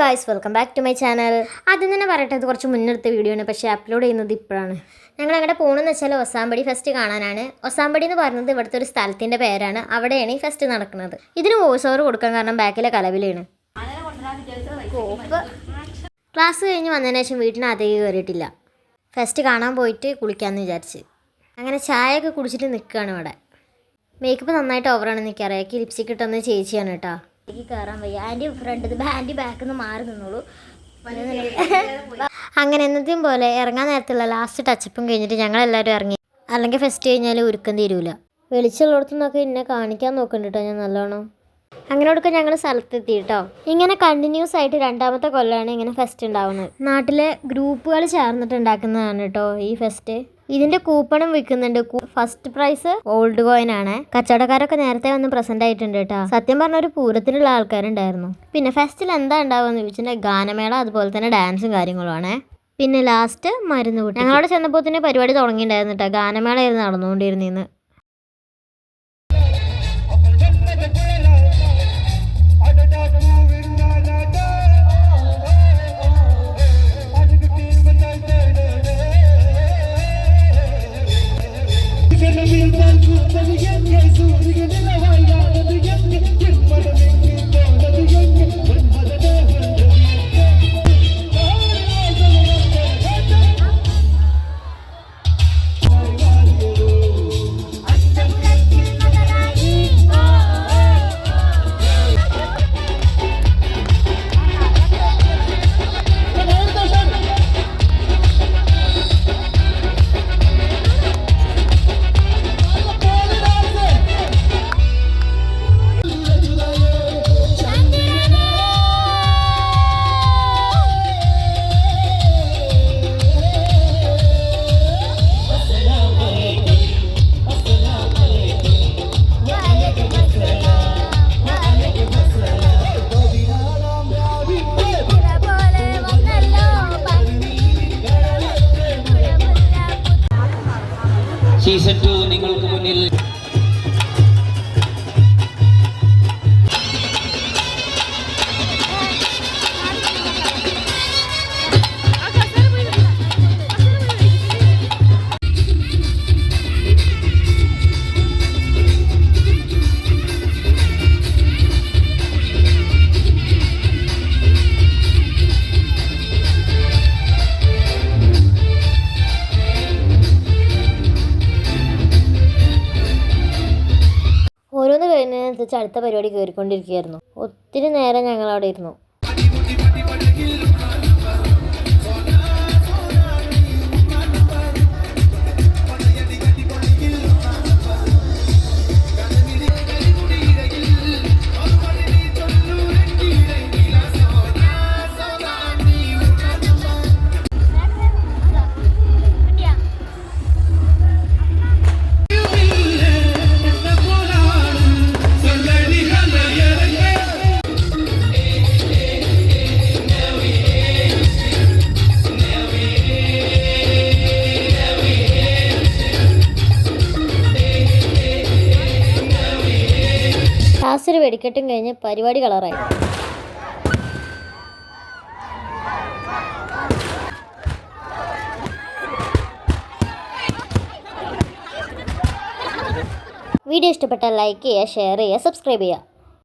Guys, welcome back to my channel. ആദ്യം തന്നെ പറയട്ടെ, ഇത് കുറച്ച് മുന്നെടുത്ത വീഡിയോ ആണ്, പക്ഷേ അപ്ലോഡ് ചെയ്യുന്നത് ഇപ്പോഴാണ്. ഞങ്ങൾ അങ്ങോട്ട് പോകണമെന്ന് വെച്ചാൽ ഒസാമ്പടി ഫെസ്റ്റ് കാണാനാണ്. ഒസാമ്പടി എന്ന് പറയുന്നത് ഇവിടുത്തെ ഒരു സ്ഥലത്തിൻ്റെ പേരാണ്. അവിടെയാണ് ഈ ഫെസ്റ്റ് നടക്കുന്നത്. ഇതിന് വോയിസ് ഓവർ കൊടുക്കാൻ കാരണം ബാക്കിലെ കലവിലാണ്. ക്ലാസ് കഴിഞ്ഞ് വന്നതിന് ശേഷം വീട്ടിനകത്തേക്ക് കയറിയിട്ടില്ല. ഫെസ്റ്റ് കാണാൻ പോയിട്ട് കുളിക്കാമെന്ന് വിചാരിച്ച് അങ്ങനെ ചായയൊക്കെ കുടിച്ചിട്ട് നിൽക്കുകയാണ് ഇവിടെ. മേക്കപ്പ് നന്നായിട്ട് ഓവറാണ് നിൽക്കാറിയാക്കി. ലിപ്സ്റ്റിക് ഇട്ടൊന്ന് ചേച്ചിയാണ് കേട്ടോ. എനിക്ക് കയറാൻ വയ്യ. ആൻറ്റി ബാക്കിൽ നിന്ന് മാറി നിന്നോളൂ. അങ്ങനെ എന്നത്തെയും പോലെ ഇറങ്ങാൻ നേരത്തുള്ള ലാസ്റ്റ് ടച്ചപ്പും കഴിഞ്ഞിട്ട് ഞങ്ങളെല്ലാവരും ഇറങ്ങി. അല്ലെങ്കിൽ ഫെസ്റ്റ് കഴിഞ്ഞാൽ ഒരുക്കം തീരൂല. വെളിച്ചുള്ളിടത്തു നിന്നൊക്കെ എന്നെ കാണിക്കാൻ നോക്കുന്നുണ്ട് കേട്ടോ ഞാൻ നല്ലോണം. അങ്ങനെയൊക്കെ ഞങ്ങൾ സ്ഥലത്തെത്തി കേട്ടോ. ഇങ്ങനെ കണ്ടിന്യൂസ് ആയിട്ട് രണ്ടാമത്തെ കൊല്ലമാണ് ഇങ്ങനെ ഫെസ്റ്റ് ഉണ്ടാവുന്നത്. നാട്ടിലെ ഗ്രൂപ്പുകൾ ചേർന്നിട്ട് ഉണ്ടാക്കുന്നതാണ് കേട്ടോ ഈ ഫെസ്റ്റ്. ഇതിൻ്റെ കൂപ്പണും വിൽക്കുന്നുണ്ട്. ഫസ്റ്റ് പ്രൈസ് ഓൾഡ് കോയിൻ ആണ്. കച്ചവടക്കാരൊക്കെ നേരത്തെ വന്ന് പ്രസന്റ് ആയിട്ടുണ്ട് കേട്ടോ. സത്യം പറഞ്ഞ ഒരു പൂരത്തിനുള്ള ആൾക്കാരുണ്ടായിരുന്നു. പിന്നെ ഫെസ്റ്റിൽ എന്താ ഉണ്ടാവുകയെന്ന് ചോദിച്ചിട്ടുണ്ടെങ്കിൽ ഗാനമേള, അതുപോലെ തന്നെ ഡാൻസും കാര്യങ്ങളുമാണ്. പിന്നെ ലാസ്റ്റ് മരുന്ന് കൂട്ടി. ഞങ്ങളവിടെ ചെന്നപ്പോൾ തന്നെ പരിപാടി തുടങ്ങിയിട്ടുണ്ടായിരുന്നു കേട്ടോ. ഗാനമേളയായിരുന്നു നടന്നുകൊണ്ടിരുന്നിന്ന്. സീസൺ 2 നിങ്ങൾക്ക് മുന്നിൽ ഓരോന്ന് കഴിഞ്ഞതിനനുസരിച്ച് അടുത്ത പരിപാടി കയറിക്കൊണ്ടിരിക്കുകയായിരുന്നു. ഒത്തിരി നേരം ഞങ്ങൾ അവിടെ ഇരുന്നു. ലാസ്റ്റ് ഒരു വെടിക്കെട്ടും കഴിഞ്ഞ് പരിപാടി കളറായി. വീഡിയോ ഇഷ്ടപ്പെട്ടാൽ ലൈക്ക് ചെയ്യുക, ഷെയർ ചെയ്യുക, സബ്സ്ക്രൈബ് ചെയ്യുക.